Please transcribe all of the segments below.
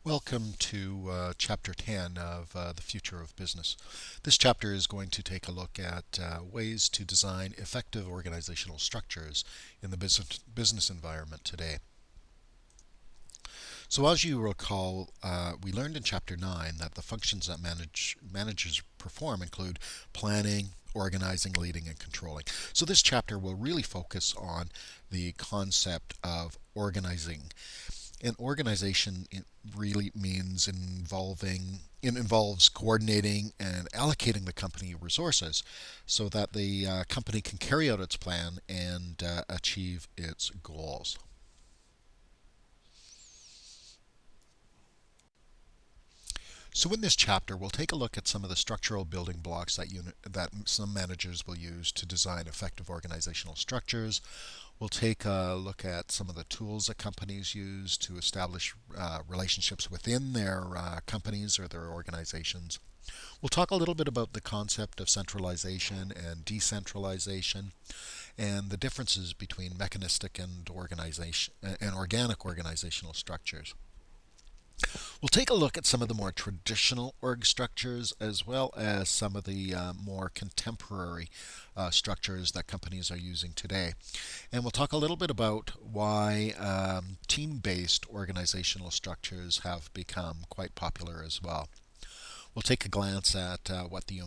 Welcome to Chapter 10 of The Future of Business. This chapter is going to take a look at ways to design effective organizational structures in the business environment today. So as you recall, we learned in Chapter 9 that the functions that managers perform include planning, organizing, leading, and controlling. So this chapter will really focus on the concept of organizing. And organization it really means it involves coordinating and allocating the company resources so that the company can carry out its plan and achieve its goals. So in this chapter, we'll take a look at some of the structural building blocks that some managers will use to design effective organizational structures. We'll take a look at some of the tools that companies use to establish relationships within their companies or their organizations. We'll talk a little bit about the concept of centralization and decentralization and the differences between mechanistic and organic organizational structures. We'll take a look at some of the more traditional org structures as well as some of the more contemporary structures that companies are using today. And we'll talk a little bit about why team-based organizational structures have become quite popular as well. We'll take a glance at what the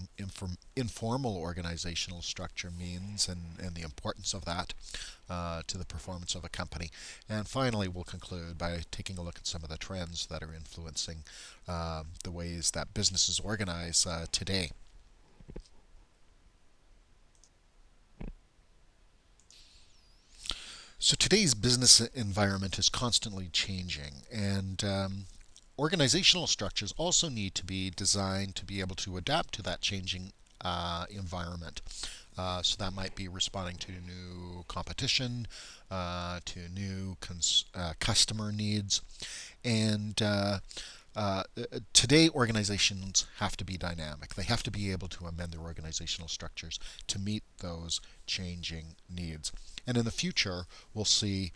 informal organizational structure means and the importance of that to the performance of a company. And finally, we'll conclude by taking a look at some of the trends that are influencing the ways that businesses organize today. So today's business environment is constantly changing, and organizational structures also need to be designed to be able to adapt to that changing environment. So that might be responding to new competition, to new customer needs, and today organizations have to be dynamic. They have to be able to amend their organizational structures to meet those changing needs. And in the future, we'll see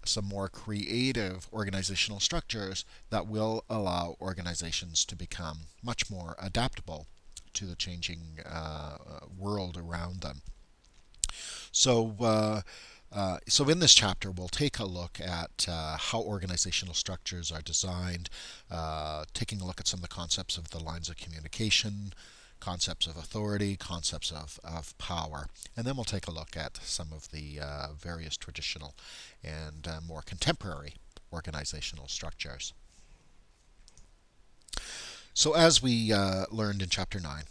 some more creative organizational structures that will allow organizations to become much more adaptable to the changing world around them. So in this chapter, we'll take a look at how organizational structures are designed, taking a look at some of the concepts of the lines of communication, concepts of authority, concepts of power. And then we'll take a look at some of the various traditional and more contemporary organizational structures. So as we learned in Chapter 9,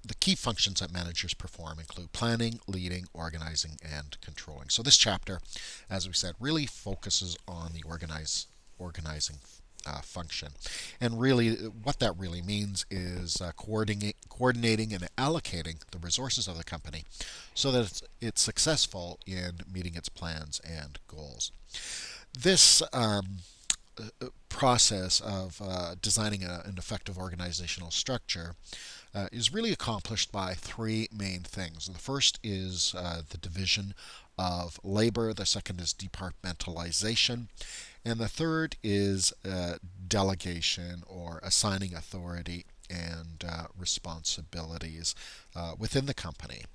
the key functions that managers perform include planning, leading, organizing, and controlling. So this chapter, as we said, really focuses on the organizing function. And really, what that really means is coordinating and allocating the resources of the company so that it's successful in meeting its plans and goals. This process of designing an effective organizational structure is really accomplished by three main things. The first is the division of labor, the second is departmentalization, and the third is delegation or assigning authority and responsibilities within the company.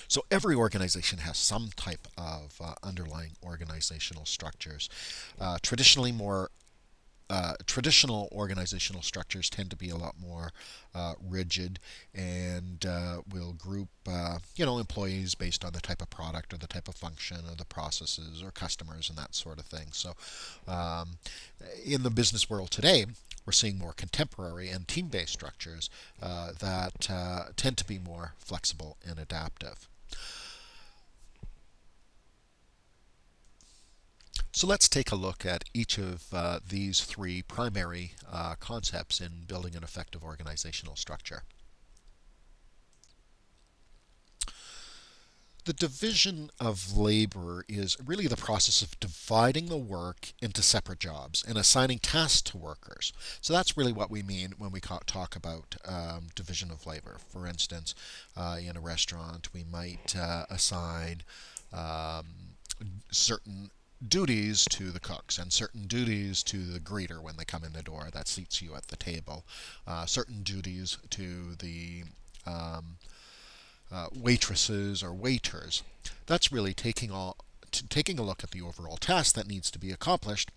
So every organization has some type of underlying organizational structures. Traditional organizational structures tend to be a lot more rigid and will group employees based on the type of product or the type of function or the processes or customers and that sort of thing. So in the business world today, we're seeing more contemporary and team-based structures that tend to be more flexible and adaptive. So let's take a look at each of these three primary concepts in building an effective organizational structure. The division of labor is really the process of dividing the work into separate jobs and assigning tasks to workers. So that's really what we mean when we talk about division of labor. For instance, in a restaurant, we might assign certain duties to the cooks and certain duties to the greeter when they come in the door that seats you at the table, certain duties to the waitresses or waiters. That's really taking a look at the overall task that needs to be accomplished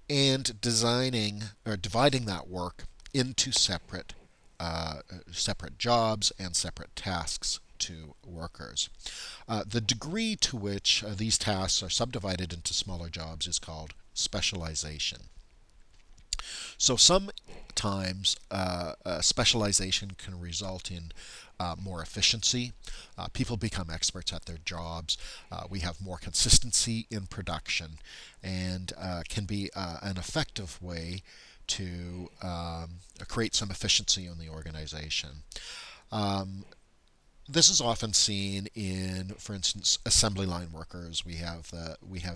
and designing or dividing that work into separate jobs and separate tasks to workers. The degree to which these tasks are subdivided into smaller jobs is called specialization. So sometimes specialization can result in more efficiency. People become experts at their jobs. We have more consistency in production, and can be an effective way to create some efficiency in the organization. This is often seen in, for instance, assembly line workers. We have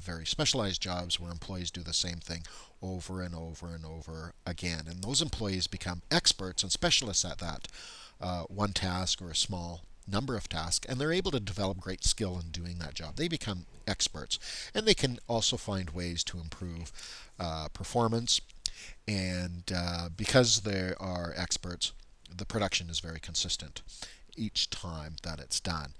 very specialized jobs where employees do the same thing over and over and over again, and those employees become experts and specialists at that one task or a small number of tasks, and they're able to develop great skill in doing that job. They become experts, and they can also find ways to improve performance. And because they are experts, the production is very consistent each time that it's done.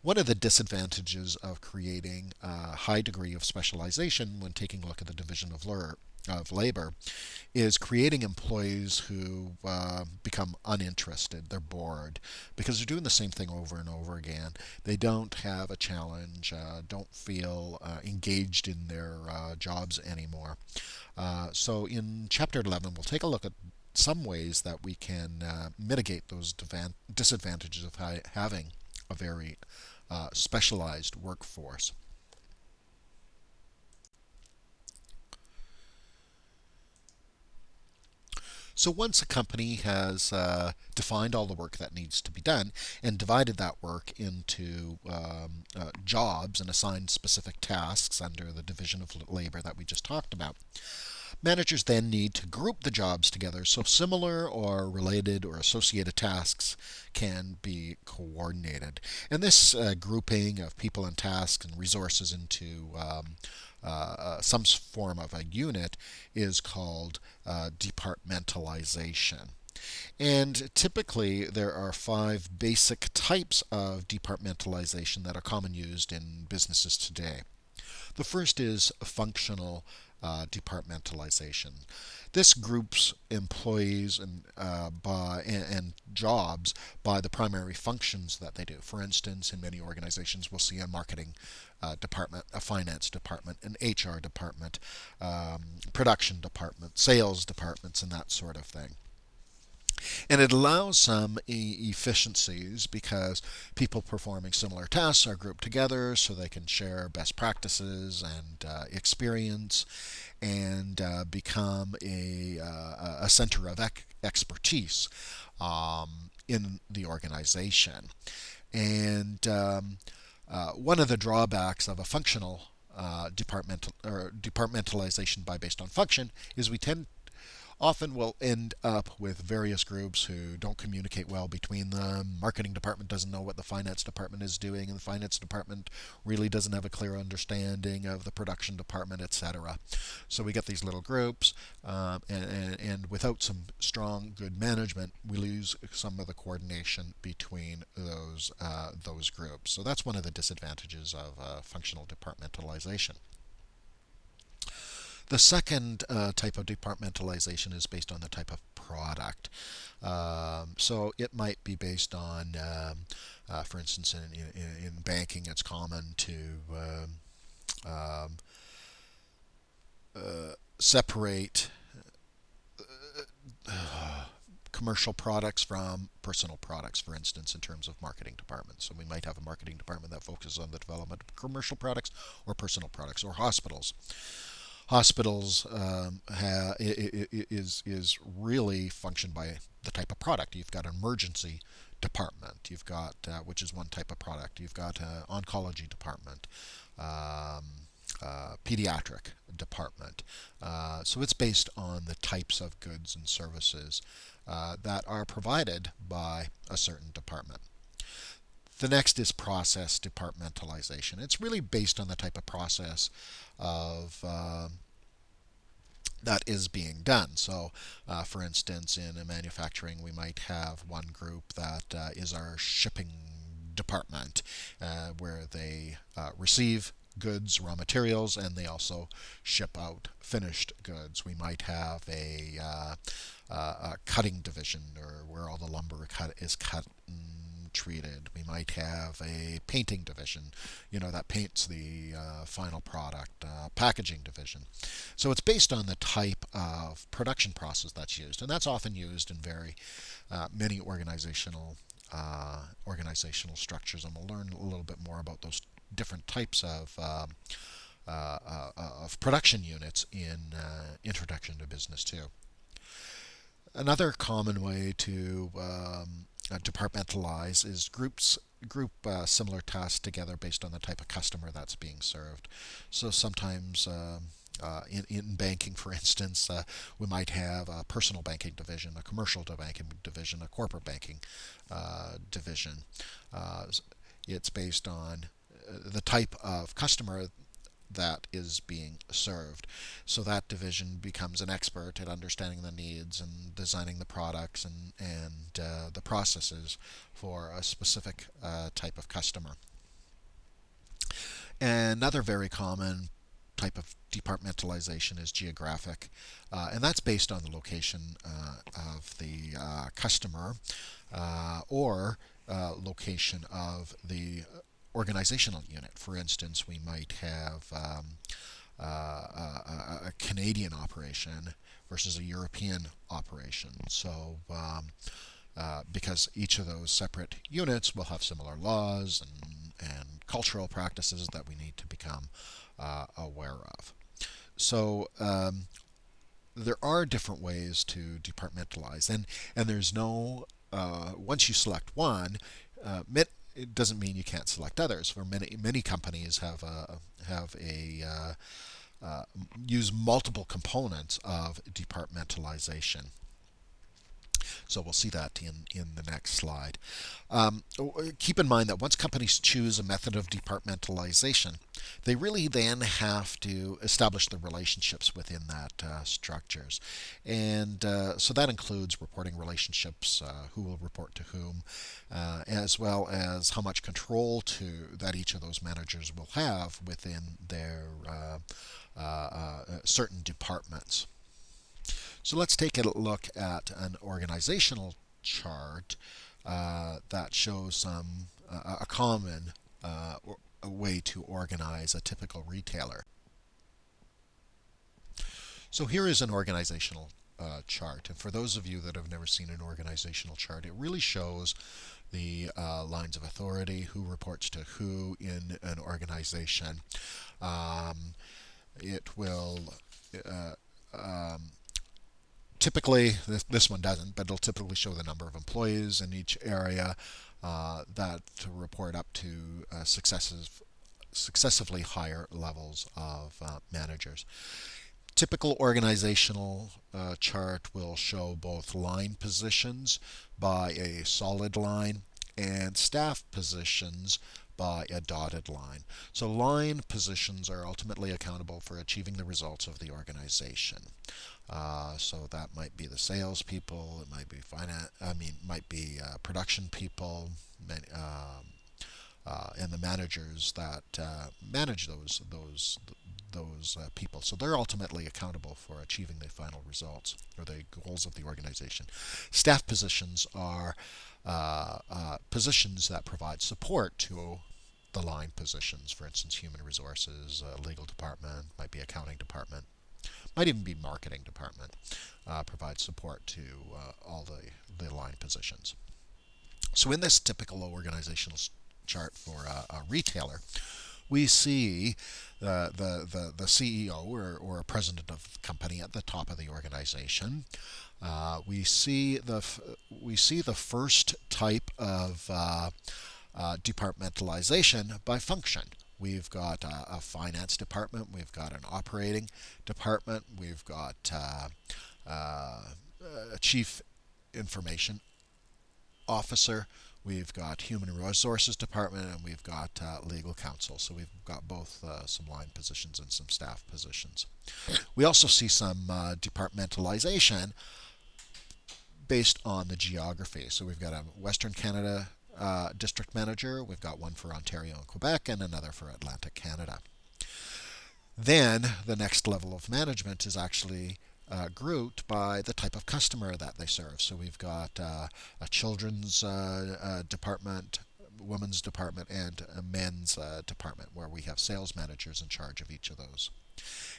One of the disadvantages of creating a high degree of specialization when taking a look at the division of labor is creating employees who become uninterested. They're bored because they're doing the same thing over and over again. They don't have a challenge, don't feel engaged in their jobs anymore. So in Chapter 11, we'll take a look at some ways that we can mitigate those disadvantages of having a very specialized workforce. So once a company has defined all the work that needs to be done and divided that work into jobs and assigned specific tasks under the division of labor that we just talked about, managers then need to group the jobs together so similar or related or associated tasks can be coordinated. And this grouping of people and tasks and resources into some form of a unit is called departmentalization. And typically, there are 5 basic types of departmentalization that are commonly used in businesses today. The first is functional departmentalization. This groups employees and jobs by the primary functions that they do. For instance, in many organizations, we'll see a marketing department, a finance department, an HR department, production department, sales departments, and that sort of thing. And it allows some efficiencies because people performing similar tasks are grouped together so they can share best practices and experience and become a center of expertise in the organization. And one of the drawbacks of a functional departmentalization based on function is we often will end up with various groups who don't communicate well between them. Marketing department doesn't know what the finance department is doing, and the finance department really doesn't have a clear understanding of the production department, etc. So we get these little groups, and without some strong, good management, we lose some of the coordination between those groups. So that's one of the disadvantages of functional departmentalization. The second type of departmentalization is based on the type of product. So it might be based on, for instance, in banking, it's common to separate commercial products from personal products, for instance, in terms of marketing departments. So we might have a marketing department that focuses on the development of commercial products or personal products, or hospitals. Hospitals is really functioned by the type of product. You've got an emergency department. You've got which is one type of product. You've got an oncology department, pediatric department. So it's based on the types of goods and services that are provided by a certain department. The next is process departmentalization. It's really based on the type of process of that is being done. So, for instance, in a manufacturing, we might have one group that is our shipping department, where they receive goods, raw materials, and they also ship out finished goods. We might have a cutting division, or where all the lumber is cut and treated. We might have a painting division, that paints the final product, packaging division. So it's based on the type of production process that's used, and that's often used in very many organizational structures, and we'll learn a little bit more about those different types of production units in Introduction to Business 2. Another common way to departmentalize is group similar tasks together based on the type of customer that's being served. So sometimes in banking, for instance, we might have a personal banking division, a commercial banking division, a corporate banking division. It's based on the type of customer that is being served. So that division becomes an expert at understanding the needs and designing the products and the processes for a specific type of customer. Another very common type of departmentalization is geographic, and that's based on the location of the customer or location of the organizational unit. For instance, we might have a Canadian operation versus a European operation. So because each of those separate units will have similar laws and cultural practices that we need to become aware of. So there are different ways to departmentalize, and there's no once you select one, it doesn't mean you can't select others. For many companies use multiple components of departmentalization. So we'll see that in the next slide. Keep in mind that once companies choose a method of departmentalization, they really then have to establish the relationships within that structures. And so that includes reporting relationships, who will report to whom, as well as how much control that each of those managers will have within their certain departments. So let's take a look at an organizational chart that shows a common way to organize a typical retailer. So here is an organizational chart, and for those of you that have never seen an organizational chart, it really shows the lines of authority, who reports to who in an organization. It will typically, this one doesn't, but it'll typically show the number of employees in each area that report up to successively higher levels of managers. Typical organizational chart will show both line positions by a solid line and staff positions by a dotted line. So line positions are ultimately accountable for achieving the results of the organization. So that might be the salespeople, it might be production people, and the managers that manage those people. So they're ultimately accountable for achieving the final results or the goals of the organization. Staff positions are positions that provide support to the line positions. For instance, human resources, legal department, might be accounting department, might even be marketing department, provide support to all the line positions. So in this typical organizational chart for a retailer, we see the CEO or a president of the company at the top of the organization. We see the first type of departmentalization by function. We've got a finance department, we've got an operating department, we've got a chief information officer, we've got human resources department, and we've got legal counsel. So we've got both some line positions and some staff positions. We also see some departmentalization based on the geography. So we've got a Western Canada district manager, we've got one for Ontario and Quebec, and another for Atlantic Canada. Then the next level of management is actually grouped by the type of customer that they serve. So we've got a children's department, women's department, and a men's department, where we have sales managers in charge of each of those.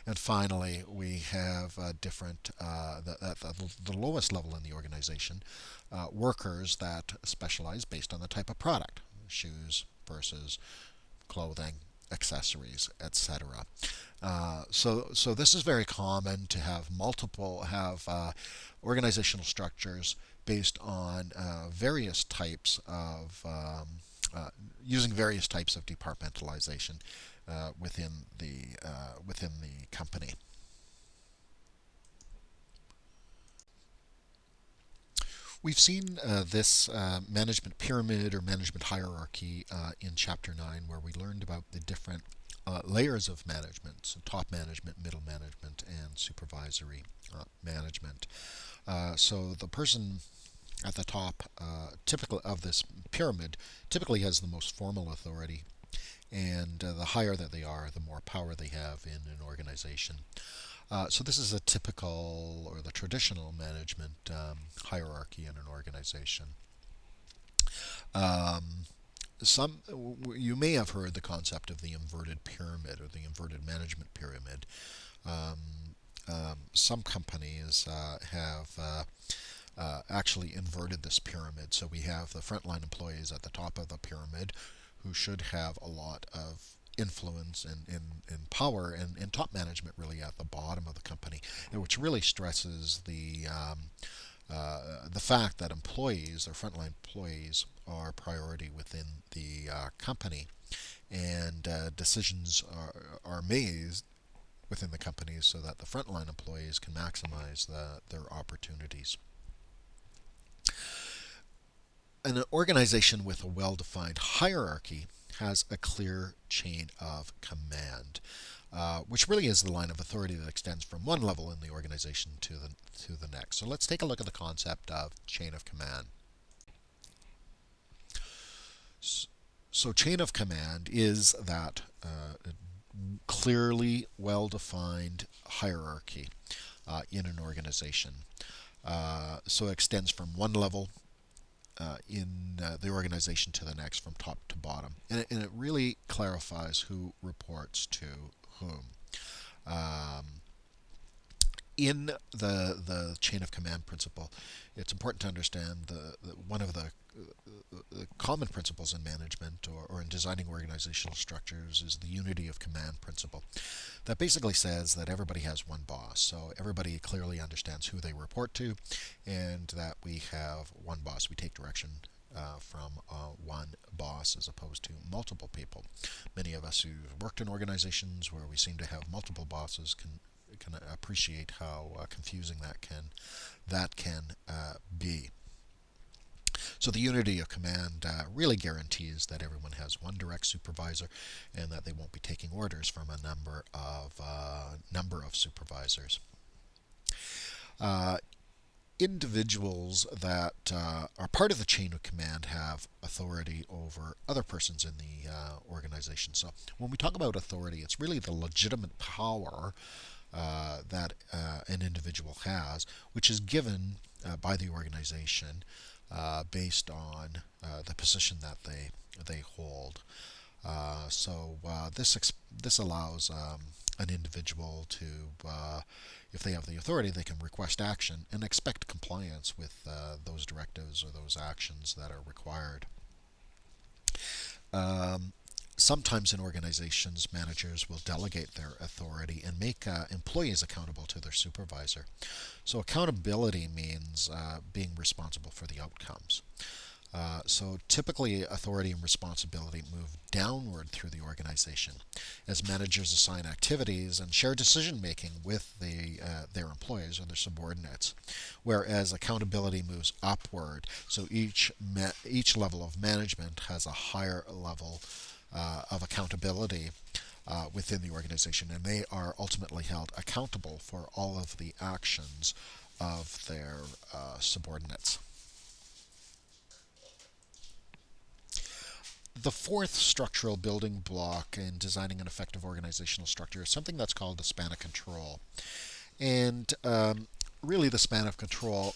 And finally, we have different, at the lowest level in the organization, workers that specialize based on the type of product, shoes versus clothing, accessories, etc. So this is very common to have organizational structures based on various types of using various types of departmentalization within the company. We've seen this management pyramid or management hierarchy in Chapter 9, where we learned about the different layers of management, so top management, middle management, and supervisory management. So the person at the top typical of this pyramid typically has the most formal authority, and the higher that they are, the more power they have in an organization. So this is a typical or the traditional management hierarchy in an organization. You may have heard the concept of the inverted pyramid or the inverted management pyramid. Some companies have actually inverted this pyramid. So we have the frontline employees at the top of the pyramid, who should have a lot of influence and power, and top management really at the bottom of the company, which really stresses the fact that employees, or frontline employees, are priority within the company, and decisions are made within the company so that the frontline employees can maximize their opportunities. An organization with a well-defined hierarchy has a clear chain of command, which really is the line of authority that extends from one level in the organization to the next. So let's take a look at the concept of chain of command. So chain of command is that clearly well-defined hierarchy in an organization. So it extends from one level in the organization to the next, from top to bottom, and it really clarifies who reports to whom. In the chain of command principle, it's important to understand one of the common principles in management or in designing organizational structures is the unity of command principle. That basically says that everybody has one boss, so everybody clearly understands who they report to, and that we have one boss. We take direction from one boss as opposed to multiple people. Many of us who've worked in organizations where we seem to have multiple bosses can appreciate how confusing that can be. So the unity of command really guarantees that everyone has one direct supervisor, and that they won't be taking orders from a number of supervisors. Individuals that are part of the chain of command have authority over other persons in the organization. So when we talk about authority, it's really the legitimate power that an individual has, which is given by the organization based on the position that they hold. So this allows an individual to, if they have the authority, they can request action and expect compliance with those directives or those actions that are required. Sometimes in organizations, managers will delegate their authority and make employees accountable to their supervisor. So accountability means being responsible for the outcomes. So typically, authority and responsibility move downward through the organization as managers assign activities and share decision making with their employees or their subordinates, whereas accountability moves upward. So each level of management has a higher level of accountability within the organization, and they are ultimately held accountable for all of the actions of their subordinates. The fourth structural building block in designing an effective organizational structure is something that's called the span of control. And really, the span of control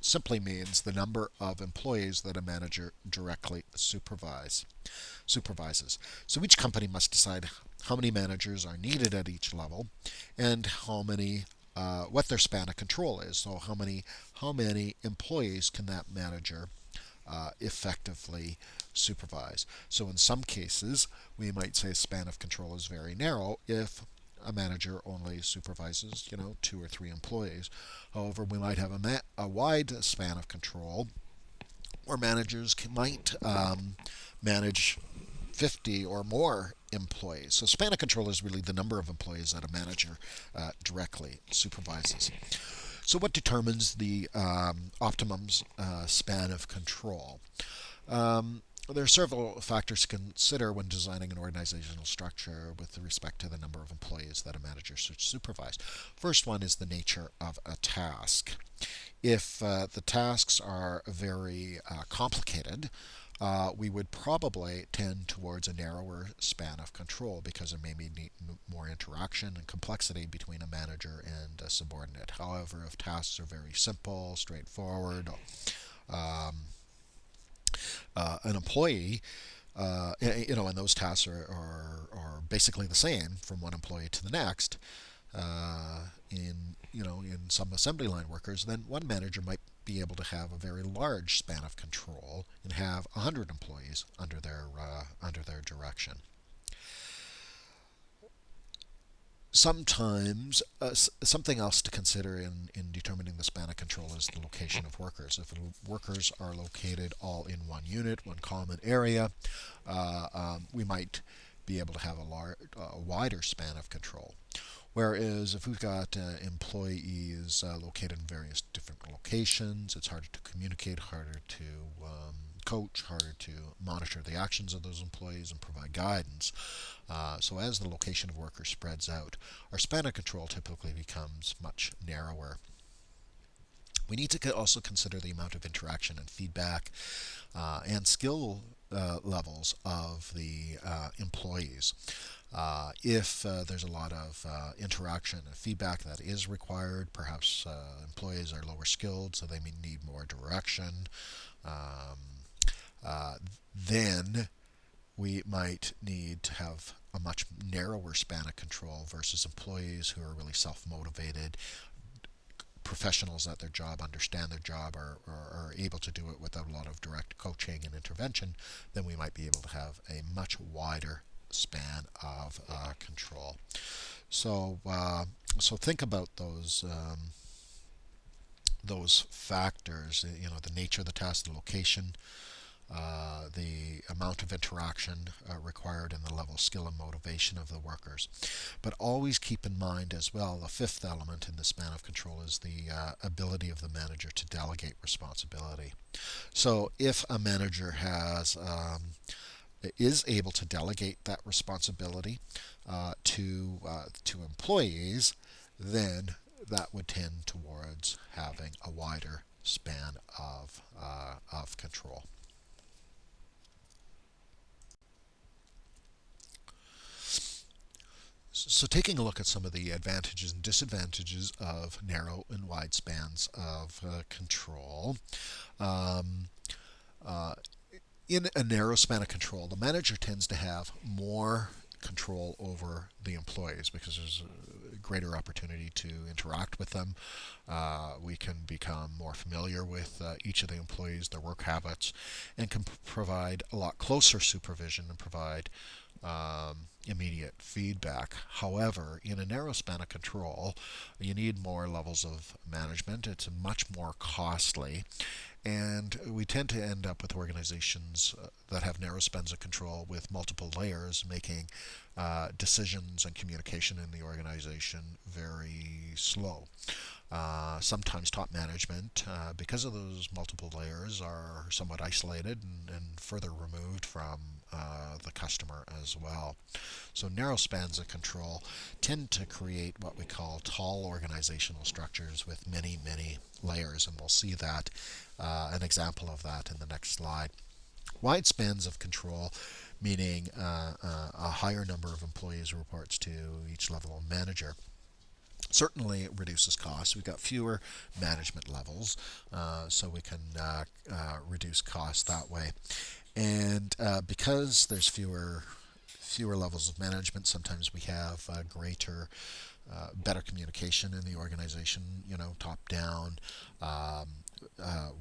simply means the number of employees that a manager directly supervises. So each company must decide how many managers are needed at each level and what their span of control is. So how many employees can that manager effectively supervise. So in some cases, we might say span of control is very narrow if a manager only supervises, 2 or 3 employees. However, we might have a wide span of control where managers might manage 50 or more employees. So span of control is really the number of employees that a manager directly supervises. So what determines the optimum span of control? There are several factors to consider when designing an organizational structure with respect to the number of employees that a manager should supervise. First one is the nature of a task. If the tasks are very complicated, we would probably tend towards a narrower span of control because there may be more interaction and complexity between a manager and a subordinate. However, if tasks are very simple, straightforward, an employee, and those tasks are basically the same from one employee to the next, in some assembly line workers, then one manager might be able to have a very large span of control and have 100 employees under their direction. Sometimes something else to consider in determining the span of control is the location of workers. If workers are located all in one unit, one common area, we might be able to have a wider span of control. Whereas if we've got employees located in various different locations, it's harder to communicate, harder to coach, harder to monitor the actions of those employees and provide guidance. So as the location of workers spreads out, our span of control typically becomes much narrower. We need to also consider the amount of interaction and feedback and skill levels of the employees. If there's a lot of interaction and feedback that is required, perhaps employees are lower skilled, so they may need more direction, then we might need to have a much narrower span of control versus employees who are really self-motivated, professionals at their job, understand their job, are able to do it without a lot of direct coaching and intervention. Then we might be able to have a much wider span of control. So think about those factors. The nature of the task, the location, the amount of interaction required, and the level of skill and motivation of the workers. But always keep in mind as well, the fifth element in the span of control is the ability of the manager to delegate responsibility. So if a manager is able to delegate that responsibility to employees, then that would tend towards having a wider span of control. So taking a look at some of the advantages and disadvantages of narrow and wide spans of control. In a narrow span of control, the manager tends to have more control over the employees because there's greater opportunity to interact with them. We can become more familiar with each of the employees, their work habits, and can provide a lot closer supervision and provide immediate feedback. However, in a narrow span of control, you need more levels of management. It's much more costly. And we tend to end up with organizations that have narrow spans of control with multiple layers, making decisions and communication in the organization very slow. Sometimes top management, because of those multiple layers, are somewhat isolated and further removed from the customer as well. So narrow spans of control tend to create what we call tall organizational structures with many, many layers, and we'll see that an example of that in the next slide. Wide spans of control, meaning a higher number of employees reports to each level of manager. Certainly it reduces costs. We've got fewer management levels, so we can reduce costs that way. And because there's fewer levels of management, sometimes we have better communication in the organization, top down.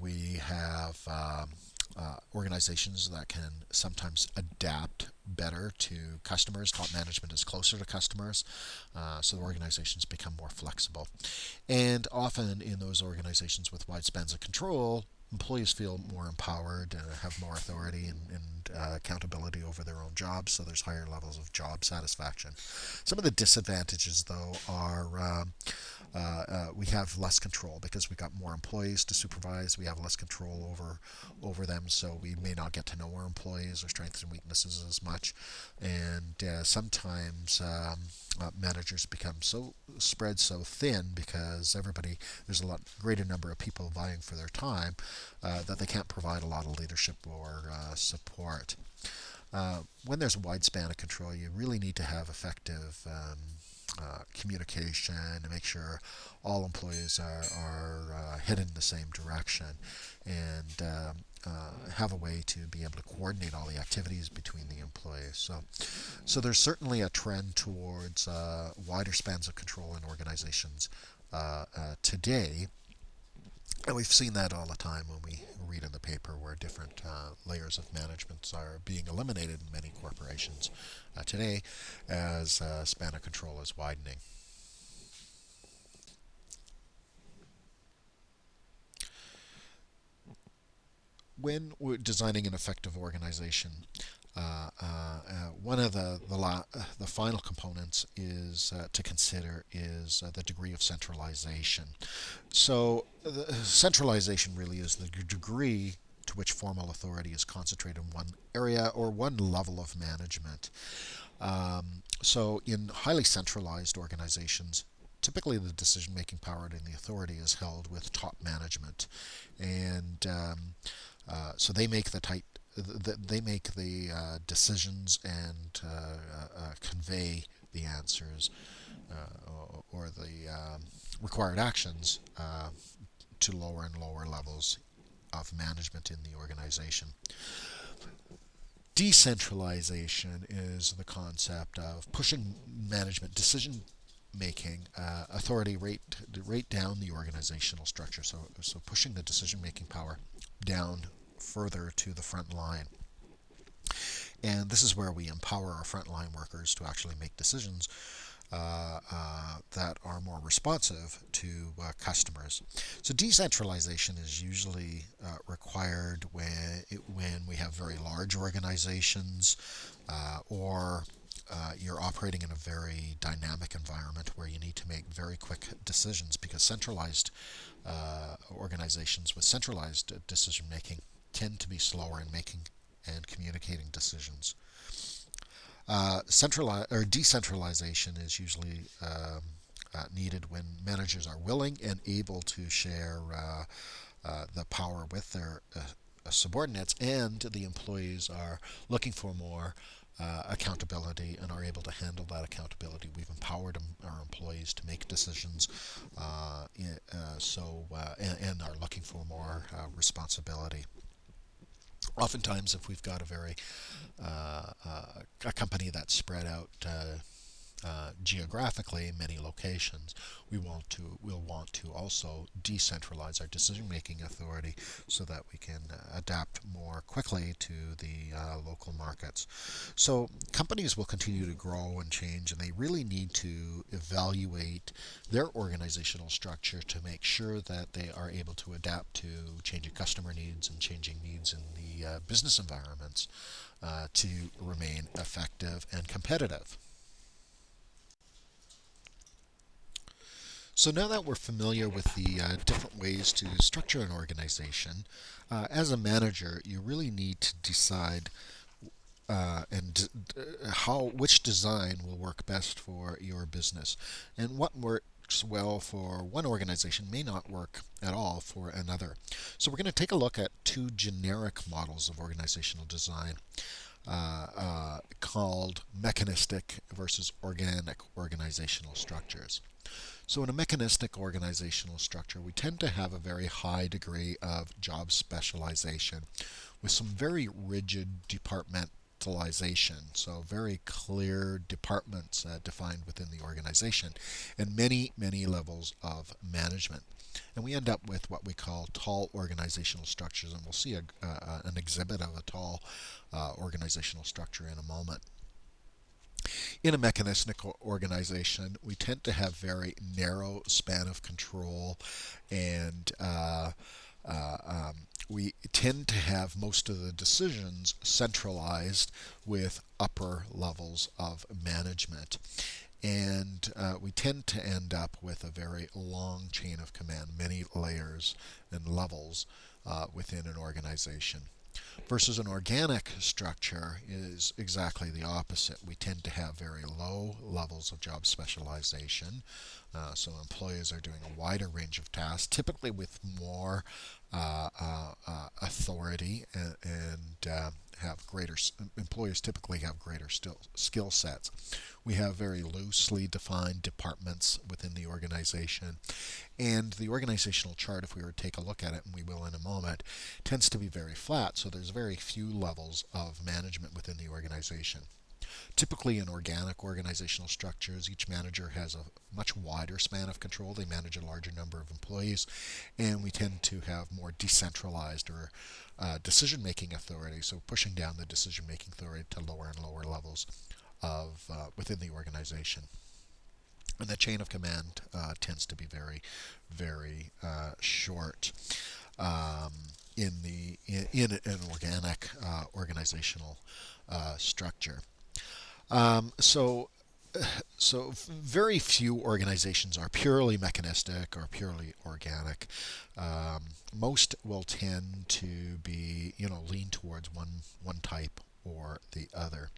We have organizations that can sometimes adapt better to customers. Top management is closer to customers, so the organizations become more flexible. And often in those organizations with wide spans of control, employees feel more empowered, have more authority and accountability over their own jobs, so there's higher levels of job satisfaction. Some of the disadvantages, though, are we have less control because we've got more employees to supervise. We have less control over them, so we may not get to know our employees, their strengths and weaknesses as much. And sometimes managers become spread so thin because there's a lot greater number of people vying for their time that they can't provide a lot of leadership or support. When there's a wide span of control, you really need to have effective communication to make sure all employees are headed in the same direction, and have a way to be able to coordinate all the activities between the employees. So there's certainly a trend towards wider spans of control in organizations today. And we've seen that all the time when we read in the paper where different layers of management are being eliminated in many corporations today as span of control is widening. When we're designing an effective organization, one of the final components is to consider is the degree of centralization. So centralization really is the degree to which formal authority is concentrated in one area or one level of management. So in highly centralized organizations, typically the decision-making power and the authority is held with top management, and so they make the decisions and convey the answers or the required actions to lower and lower levels of management in the organization. Decentralization is the concept of pushing management decision-making authority right down the organizational structure. So pushing the decision-making power down further to the front line. And this is where we empower our frontline workers to actually make decisions that are more responsive to customers. So decentralization is usually required when we have very large organizations or you're operating in a very dynamic environment where you need to make very quick decisions, because centralized organizations with centralized decision making tend to be slower in making and communicating decisions. Decentralization is usually needed when managers are willing and able to share the power with their subordinates, and the employees are looking for more accountability and are able to handle that accountability. We've empowered our employees to make decisions, and are looking for more responsibility. Oftentimes, if we've got a company that's spread out geographically many locations, we'll want to also decentralize our decision-making authority so that we can adapt more quickly to the local markets. So companies will continue to grow and change, and they really need to evaluate their organizational structure to make sure that they are able to adapt to changing customer needs and changing needs in the business environments to remain effective and competitive. So now that we're familiar with the different ways to structure an organization, as a manager, you really need to decide which design will work best for your business, and what works well for one organization may not work at all for another. So we're going to take a look at two generic models of organizational design. Called mechanistic versus organic organizational structures. So in a mechanistic organizational structure, we tend to have a very high degree of job specialization with some very rigid departmentalization, so very clear departments defined within the organization, and many, many levels of management. And we end up with what we call tall organizational structures, and we'll see an exhibit of a tall organizational structure in a moment. In a mechanistic organization, we tend to have very narrow span of control, and we tend to have most of the decisions centralized with upper levels of management. And we tend to end up with a very long chain of command, many layers and levels within an organization. Versus an organic structure is exactly the opposite. We tend to have very low levels of job specialization. So employees are doing a wider range of tasks, typically with more authority, and have greater employers typically have greater skill sets. We have very loosely defined departments within the organization, and the organizational chart, if we were to take a look at it, and we will in a moment, tends to be very flat, so there's very few levels of management within the organization. Typically in organic organizational structures, each manager has a much wider span of control. They manage a larger number of employees, and we tend to have more decentralized or decision-making authority, so pushing down the decision-making authority to lower and lower levels of within the organization. And the chain of command tends to be very, very short in an organic organizational structure. So very few organizations are purely mechanistic or purely organic. Most will tend to be, lean towards one type or the other.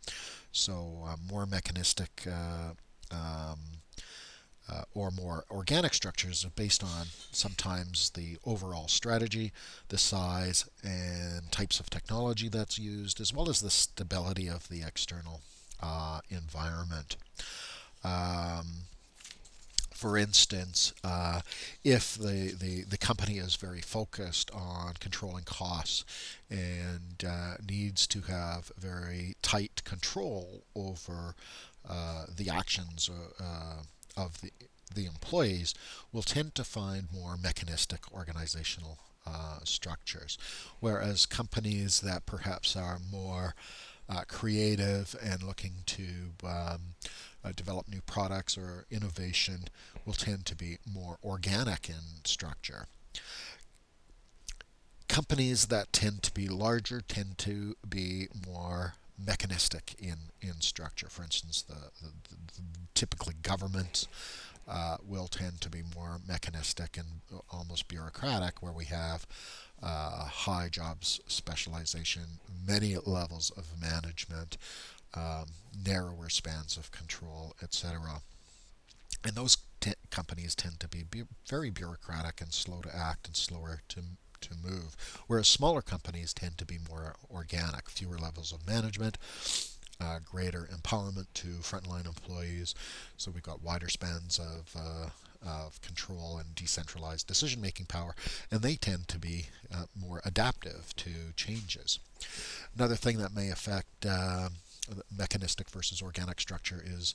So more mechanistic or more organic structures are based on sometimes the overall strategy, the size and types of technology that's used, as well as the stability of the external environment. For instance, if the company is very focused on controlling costs and needs to have very tight control over the actions of the employees, will tend to find more mechanistic organizational structures, whereas companies that perhaps are more creative and looking to develop new products or innovation will tend to be more organic in structure. Companies that tend to be larger tend to be more mechanistic in structure. For instance, typically government will tend to be more mechanistic and almost bureaucratic, where we have high jobs specialization, many levels of management, narrower spans of control, etc. And those companies tend to be very bureaucratic and slow to act and slower to move, whereas smaller companies tend to be more organic, fewer levels of management, greater empowerment to frontline employees. So we've got wider spans of control and decentralized decision-making power, and they tend to be more adaptive to changes. Another thing that may affect mechanistic versus organic structure is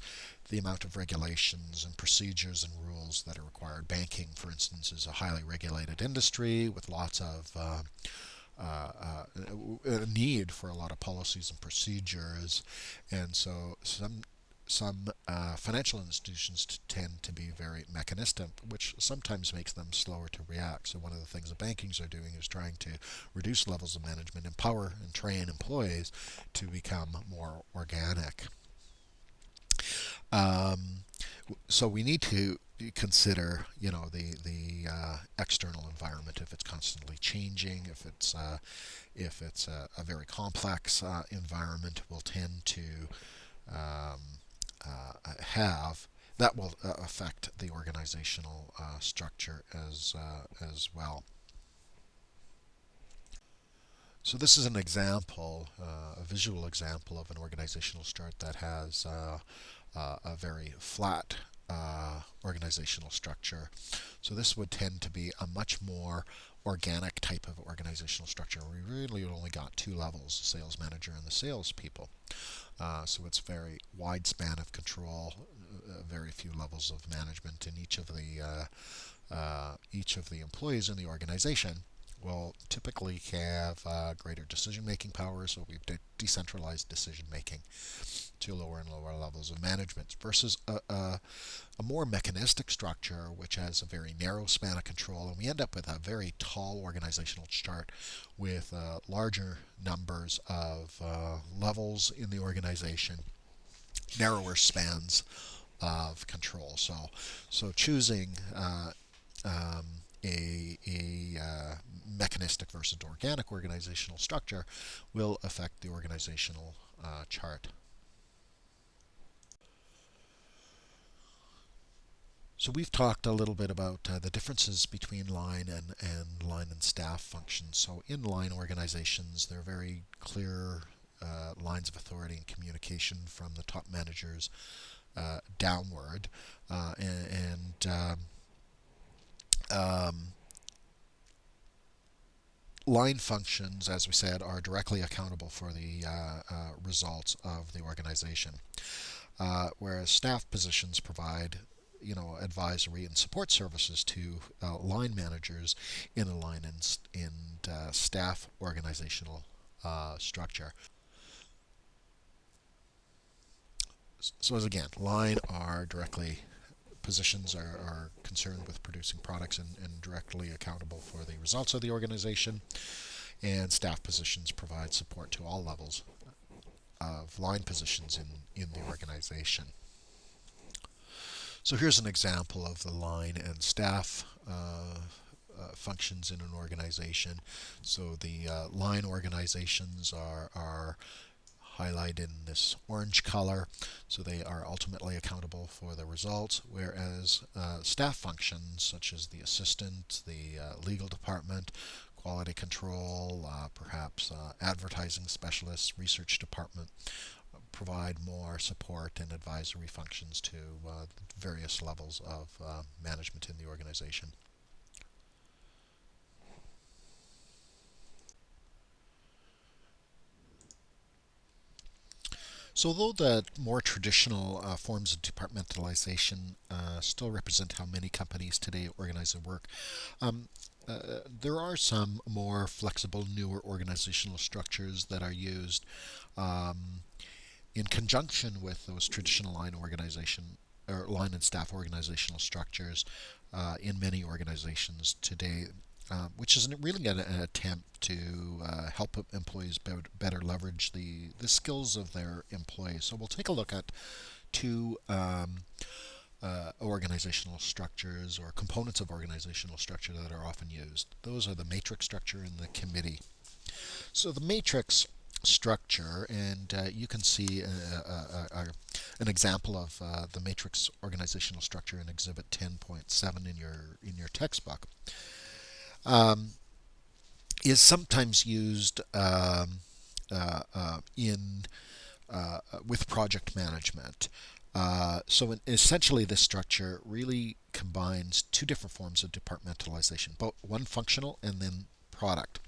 the amount of regulations and procedures and rules that are required. Banking, for instance, is a highly regulated industry with lots of a need for a lot of policies and procedures, and so some financial institutions tend to be very mechanistic, which sometimes makes them slower to react. So one of the things the bankings are doing is trying to reduce levels of management, empower and train employees to become more organic. Um, so we need to consider, the external environment. If it's constantly changing, if it's a very complex environment, will tend to um, have that will affect the organizational structure as well. So this is an example, a visual example of an organizational chart that has a very flat organizational structure. So this would tend to be a much more organic type of organizational structure. We really only got two levels, the sales manager and the salespeople. So it's very wide span of control, very few levels of management, and each of the employees in the organization will typically have greater decision-making power. So we've decentralized decision-making to lower and lower levels of management versus a more mechanistic structure which has a very narrow span of control, and we end up with a very tall organizational chart with larger numbers of levels in the organization, narrower spans of control. So choosing a mechanistic versus organic organizational structure will affect the organizational chart. So we've talked a little bit about the differences between line and line and staff functions. So in line organizations, there are very clear lines of authority and communication from the top managers downward, line functions, as we said, are directly accountable for the results of the organization, whereas staff positions provide advisory and support services to line managers in a line and staff organizational structure. So as again, line are directly positions are concerned with producing products and directly accountable for the results of the organization, and staff positions provide support to all levels of line positions in the organization. So here's an example of the line and staff functions in an organization. So the line organizations are highlighted in this orange color, so they are ultimately accountable for the results, whereas staff functions such as the assistant, the legal department, quality control, perhaps advertising specialists, research department, provide more support and advisory functions to various levels of management in the organization. So although the more traditional forms of departmentalization still represent how many companies today organize their work, there are some more flexible, newer organizational structures that are used in conjunction with those traditional line organization or line and staff organizational structures in many organizations today, which is really an attempt to help employees better leverage the skills of their employees. So we'll take a look at two organizational structures or components of organizational structure that are often used. Those are the matrix structure and the committee. So the matrix structure, and you can see an example of the matrix organizational structure in Exhibit 10.7 in your textbook, is sometimes used in with project management. Essentially, this structure really combines two different forms of departmentalization, both one functional and then product.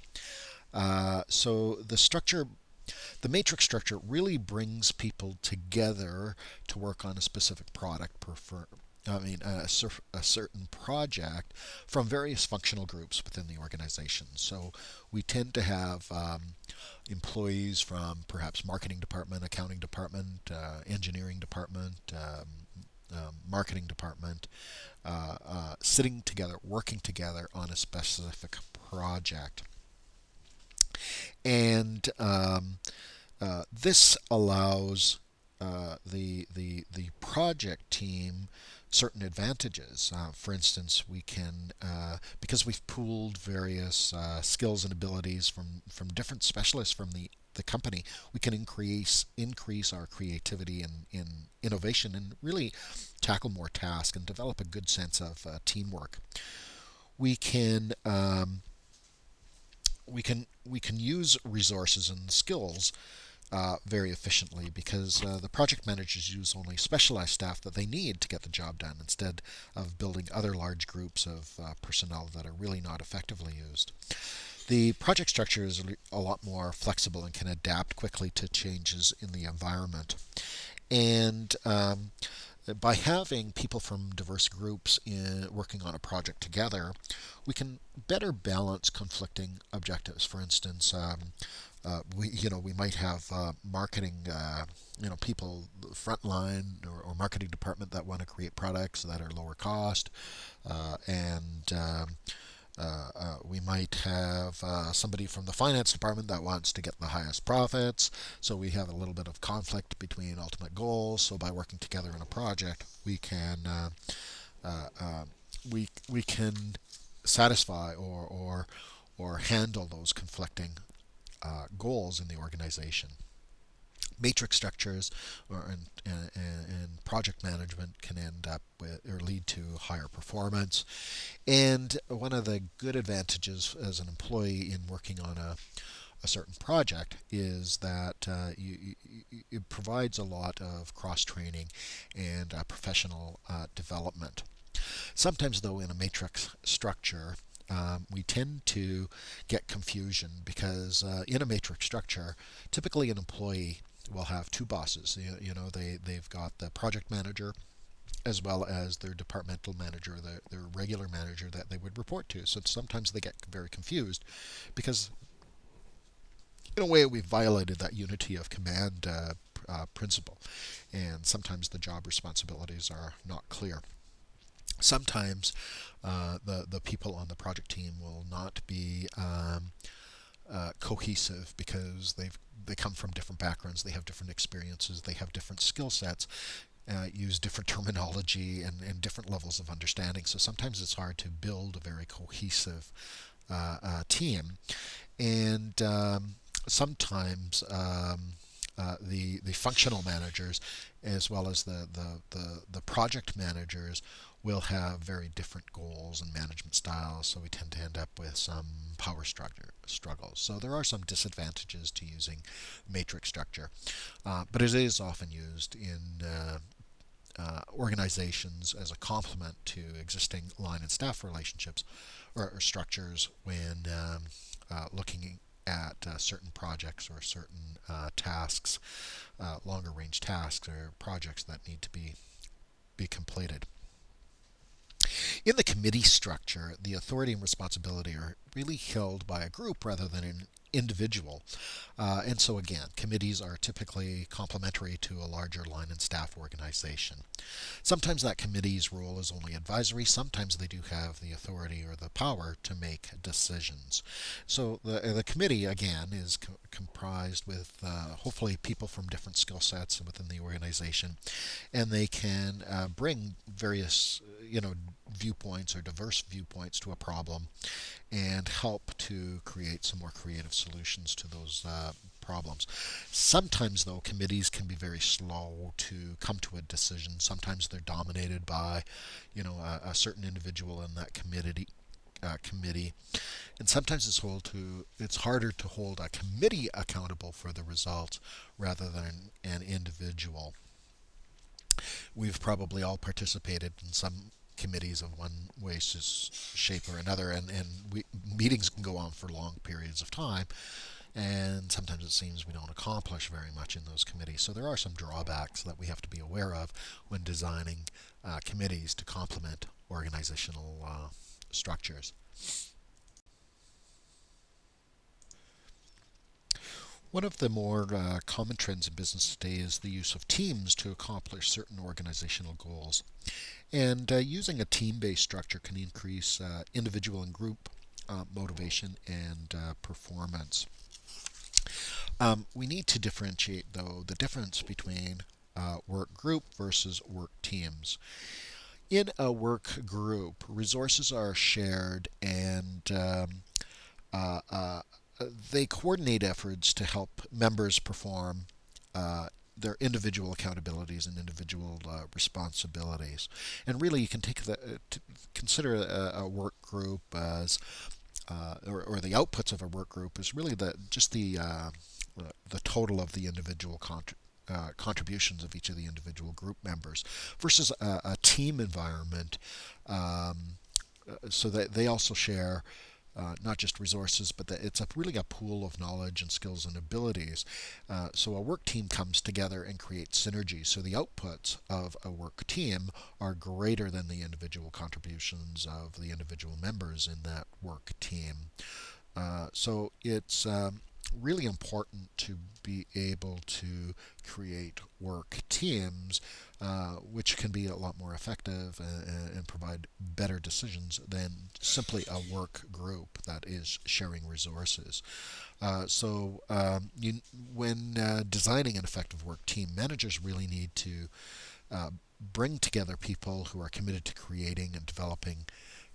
So the structure The matrix structure really brings people together to work on a specific product, a certain project from various functional groups within the organization. So we tend to have employees from perhaps marketing department, accounting department, engineering department, marketing department, sitting together, working together on a specific project. And this allows the project team certain advantages. For instance, we can because we've pooled various skills and abilities from different specialists from the company, we can increase our creativity and in innovation and really tackle more tasks and develop a good sense of teamwork. We can we can use resources and skills very efficiently because the project managers use only specialized staff that they need to get the job done instead of building other large groups of personnel that are really not effectively used. The project structure is a lot more flexible and can adapt quickly to changes in the environment. And by having people from diverse groups working on a project together, we can better balance conflicting objectives. For instance, we might have marketing people frontline or marketing department that want to create products that are lower cost, and we might have somebody from the finance department that wants to get the highest profits. So we have a little bit of conflict between ultimate goals. So by working together in a project, we can we can satisfy or handle those conflicting goals in the organization. Matrix structures and project management can end up with or lead to higher performance. And one of the good advantages as an employee in working on a certain project is that it provides a lot of cross training and professional development. Sometimes, though, in a matrix structure, we tend to get confusion because in a matrix structure, typically an employee will have two bosses. They've got the project manager as well as their departmental manager, their regular manager that they would report to. So sometimes they get very confused because, in a way, we've violated that unity of command principle, and sometimes the job responsibilities are not clear. Sometimes the people on the project team will not be cohesive because they come from different backgrounds, they have different experiences, they have different skill sets, use different terminology and different levels of understanding. So sometimes it's hard to build a very cohesive team, and sometimes the functional managers as well as the project managers will have very different goals and management styles, so we tend to end up with some power struggles. So there are some disadvantages to using matrix structure, but it is often used in organizations as a complement to existing line and staff relationships or structures when looking at certain projects or certain tasks, longer range tasks or projects that need to be completed. In the committee structure, the authority and responsibility are really held by a group rather than an individual. And so again, committees are typically complementary to a larger line and staff organization. Sometimes that committee's role is only advisory. Sometimes they do have the authority or the power to make decisions. So the committee, again, is comprised with hopefully people from different skill sets within the organization, and they can bring various viewpoints or diverse viewpoints to a problem and help to create some more creative solutions to those problems. Sometimes, though, committees can be very slow to come to a decision. Sometimes they're dominated by, a certain individual in that committee, and sometimes it's harder to hold a committee accountable for the results rather than an individual. We've probably all participated in some committees of one way, shape, or another, and meetings can go on for long periods of time, and sometimes it seems we don't accomplish very much in those committees. So there are some drawbacks that we have to be aware of when designing committees to complement organizational structures. One of the more common trends in business today is the use of teams to accomplish certain organizational goals. And using a team-based structure can increase individual and group motivation and performance. We need to differentiate, though, the difference between work group versus work teams. In a work group, resources are shared and uh, uh, they coordinate efforts to help members perform their individual accountabilities and individual responsibilities. And really, you can consider a work group as or the outputs of a work group is really the total of the individual contributions of each of the individual group members versus a team environment, so that they also share not just resources, but that it's really a pool of knowledge and skills and abilities. So a work team comes together and creates synergy. So the outputs of a work team are greater than the individual contributions of the individual members in that work team. So it's really important to be able to create work teams, which can be a lot more effective and provide better decisions than simply a work group that is sharing resources. When designing an effective work team, managers really need to uh, bring together people who are committed to creating and developing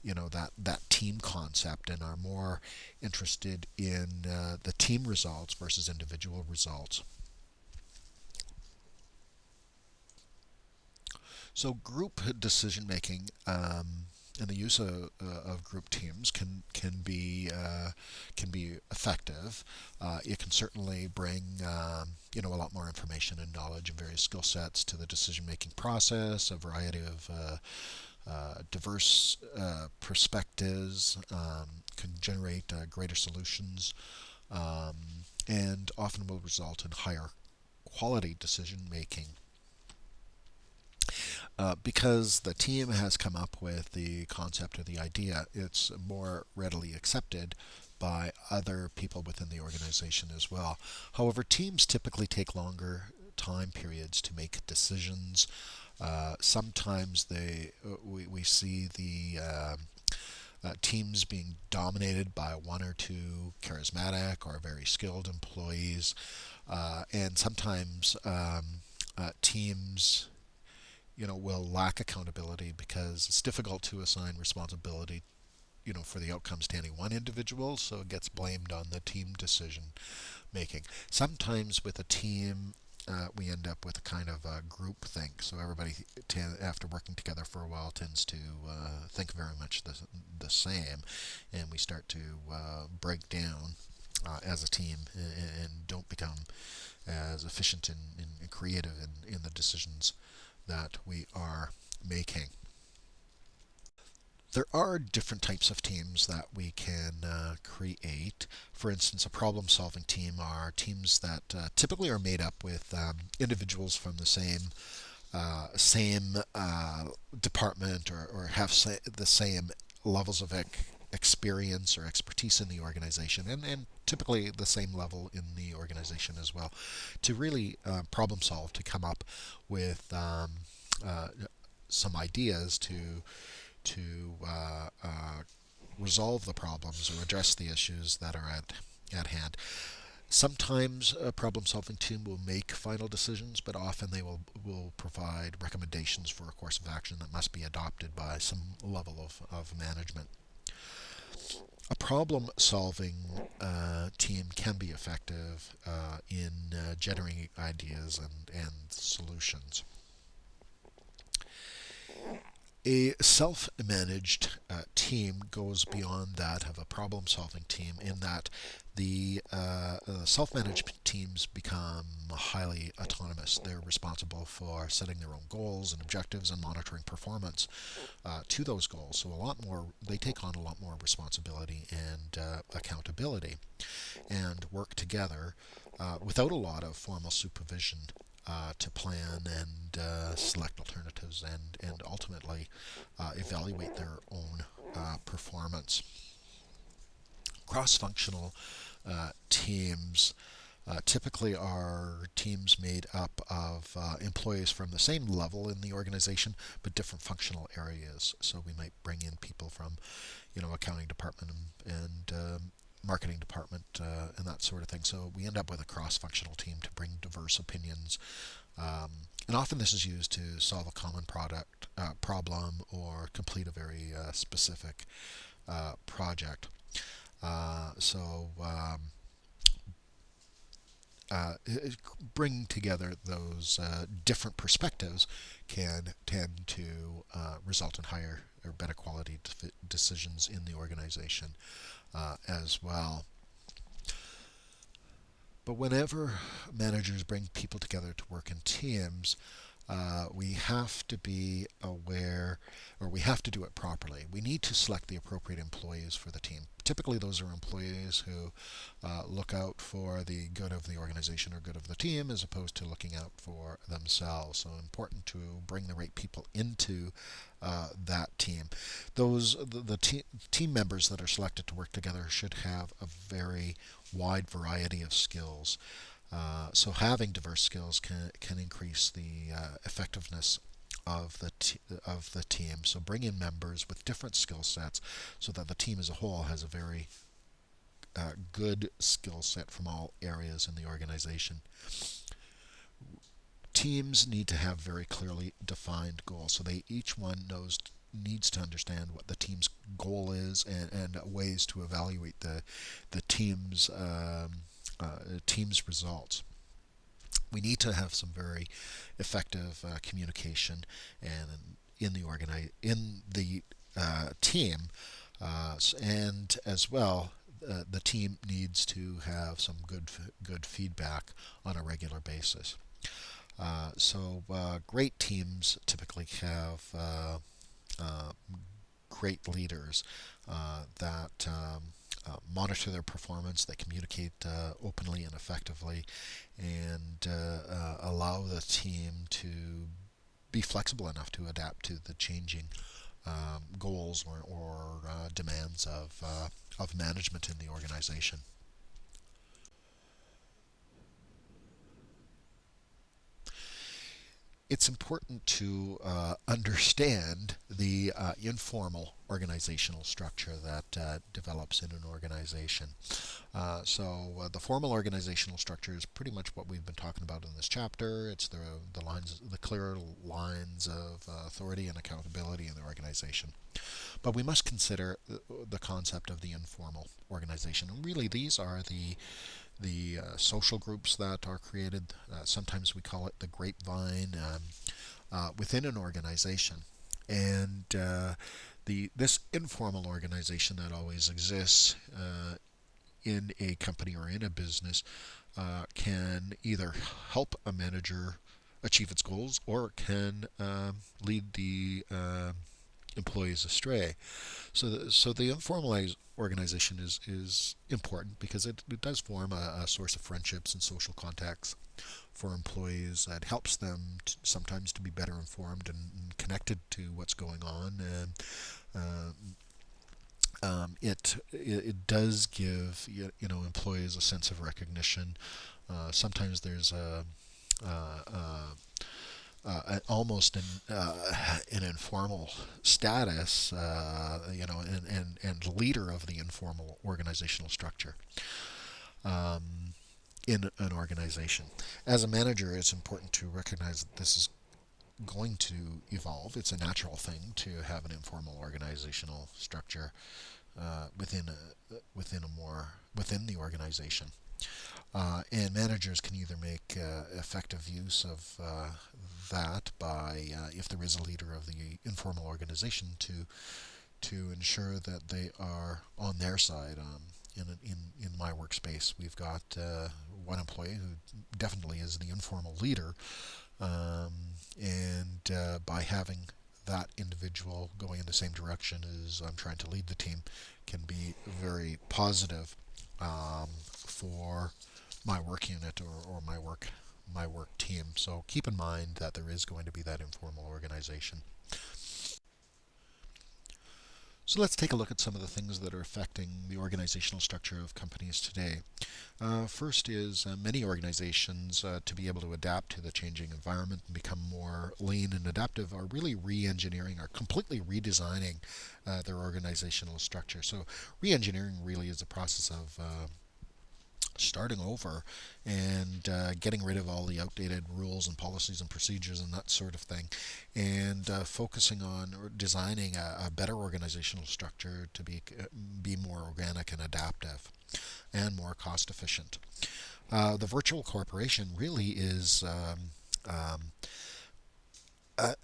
that team concept and are more interested in the team results versus individual results. So group decision making and the use of group teams can be effective. It can certainly bring a lot more information and knowledge and various skill sets to the decision making process. A variety of diverse perspectives can generate greater solutions, um, and often will result in higher quality decision making. Because the team has come up with the concept or the idea, it's more readily accepted by other people within the organization as well. However, teams typically take longer time periods to make decisions. Sometimes we see the teams being dominated by one or two charismatic or very skilled employees, and sometimes teams will lack accountability because it's difficult to assign responsibility for the outcomes to any one individual, so it gets blamed on the team decision making. Sometimes with a team, we end up with a kind of group think. So everybody, after working together for a while, tends to think very much the same, and we start to break down as a team and don't become as efficient and creative in the decisions that we are making. There are different types of teams that we can create. For instance, a problem-solving team are teams that typically are made up with individuals from the same department or have the same levels of experience or expertise in the organization, and typically the same level in the organization as well, to really problem solve, to come up with some ideas to resolve the problems or address the issues that are at hand. Sometimes a problem-solving team will make final decisions, but often they will provide recommendations for a course of action that must be adopted by some level of management. A problem-solving team can be effective in generating ideas and solutions. A self-managed team goes beyond that of a problem-solving team in that the self-managed teams become highly autonomous. They're responsible for setting their own goals and objectives and monitoring performance to those goals. So they take on a lot more responsibility and accountability, and work together without a lot of formal supervision to plan and select alternatives and ultimately evaluate their own performance. Cross-functional teams typically are teams made up of employees from the same level in the organization but different functional areas. So we might bring in people from, accounting department and marketing department and that sort of thing. So we end up with a cross-functional team to bring diverse opinions. And often this is used to solve a common problem or complete a very specific project. So bringing together those different perspectives can tend to result in higher or better quality decisions in the organization as well. But whenever managers bring people together to work in teams, we have to be aware, or we have to do it properly. We need to select the appropriate employees for the team. Typically, those are employees who look out for the good of the organization or good of the team, as opposed to looking out for themselves. So, important to bring the right people into that team. The team members that are selected to work together should have a very wide variety of skills. So having diverse skills can increase the effectiveness of the team. So bring in members with different skill sets so that the team as a whole has a very good skill set from all areas in the organization. Teams need to have very clearly defined goals, so each one needs to understand what the team's goal is and ways to evaluate the team's results. We need to have some very effective communication and in the team, and as well, the team needs to have some good feedback on a regular basis. Great teams typically have great leaders that monitor their performance, that communicate openly and effectively, and allow the team to be flexible enough to adapt to the changing goals or demands of management in the organization. It's important to understand the informal organizational structure that develops in an organization. The formal organizational structure is pretty much what we've been talking about in this chapter. It's the clear lines of authority and accountability in the organization. But we must consider the concept of the informal organization. And really, these are the social groups that are created. Sometimes we call it the grapevine within an organization. And this informal organization that always exists in a company or in a business can either help a manager achieve its goals, or it can lead the employees astray. So the informal organization is important because it does form a source of friendships and social contacts for employees. It helps them sometimes to be better informed and connected to what's going on, and it does give employees a sense of recognition. Sometimes there's almost an informal status, and leader of the informal organizational structure in an organization. As a manager, it's important to recognize that this is going to evolve. It's a natural thing to have an informal organizational structure within the organization. And managers can either make effective use of that by, if there is a leader of the informal organization, to ensure that they are on their side. In my workspace, we've got one employee who definitely is the informal leader, and by having that individual going in the same direction as I'm trying to lead the team can be very positive for my work unit or my work team. So keep in mind that there is going to be that informal organization. So let's take a look at some of the things that are affecting the organizational structure of companies today. First is many organizations, to be able to adapt to the changing environment and become more lean and adaptive, are really re-engineering or completely redesigning their organizational structure. So re-engineering really is a process of starting over and getting rid of all the outdated rules and policies and procedures and that sort of thing, and focusing on designing a better organizational structure to be more organic and adaptive and more cost efficient. The virtual corporation really is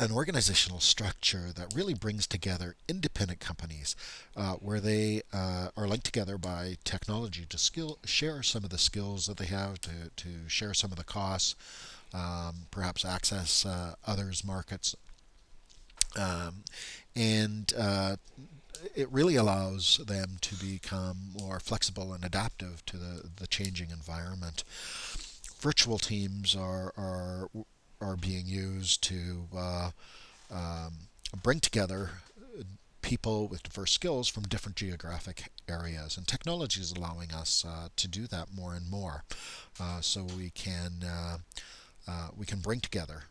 an organizational structure that really brings together independent companies, where they are linked together by technology to share some of the skills that they have, to share some of the costs, perhaps access others' markets, and it really allows them to become more flexible and adaptive to the changing environment. Virtual teams are being used to bring together people with diverse skills from different geographic areas, and technology is allowing us to do that more and more. So we can bring together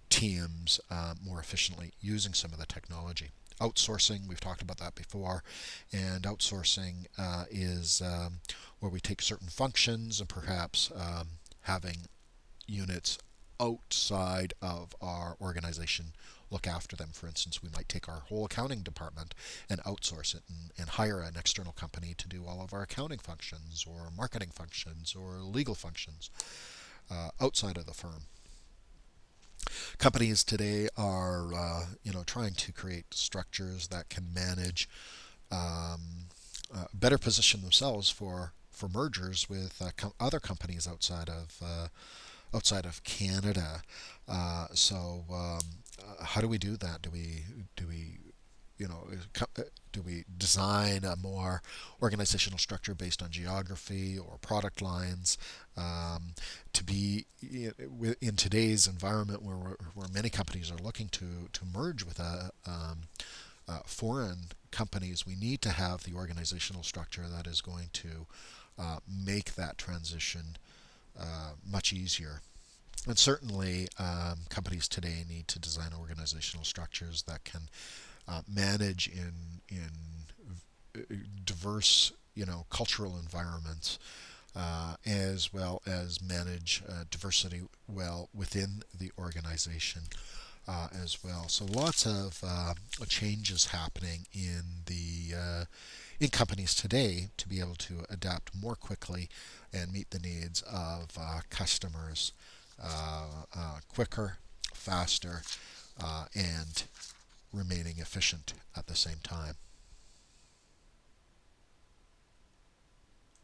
teams more efficiently using some of the technology. Outsourcing, we've talked about that before, and outsourcing is where we take certain functions and perhaps having units outside of our organization look after them. For instance, we might take our whole accounting department and outsource it and hire an external company to do all of our accounting functions or marketing functions or legal functions outside of the firm. Companies today are trying to create structures that can manage, better position themselves for mergers with other companies outside of Canada. How do we do that? You know, do we design a more organizational structure based on geography or product lines, to be in today's environment where many companies are looking to merge with foreign companies? We need to have the organizational structure that is going to make that transition much easier. And certainly, companies today need to design organizational structures that can manage in diverse, cultural environments, as well as manage diversity well within the organization as well. So lots of changes happening in companies today to be able to adapt more quickly and meet the needs of customers quicker, faster, and remaining efficient at the same time.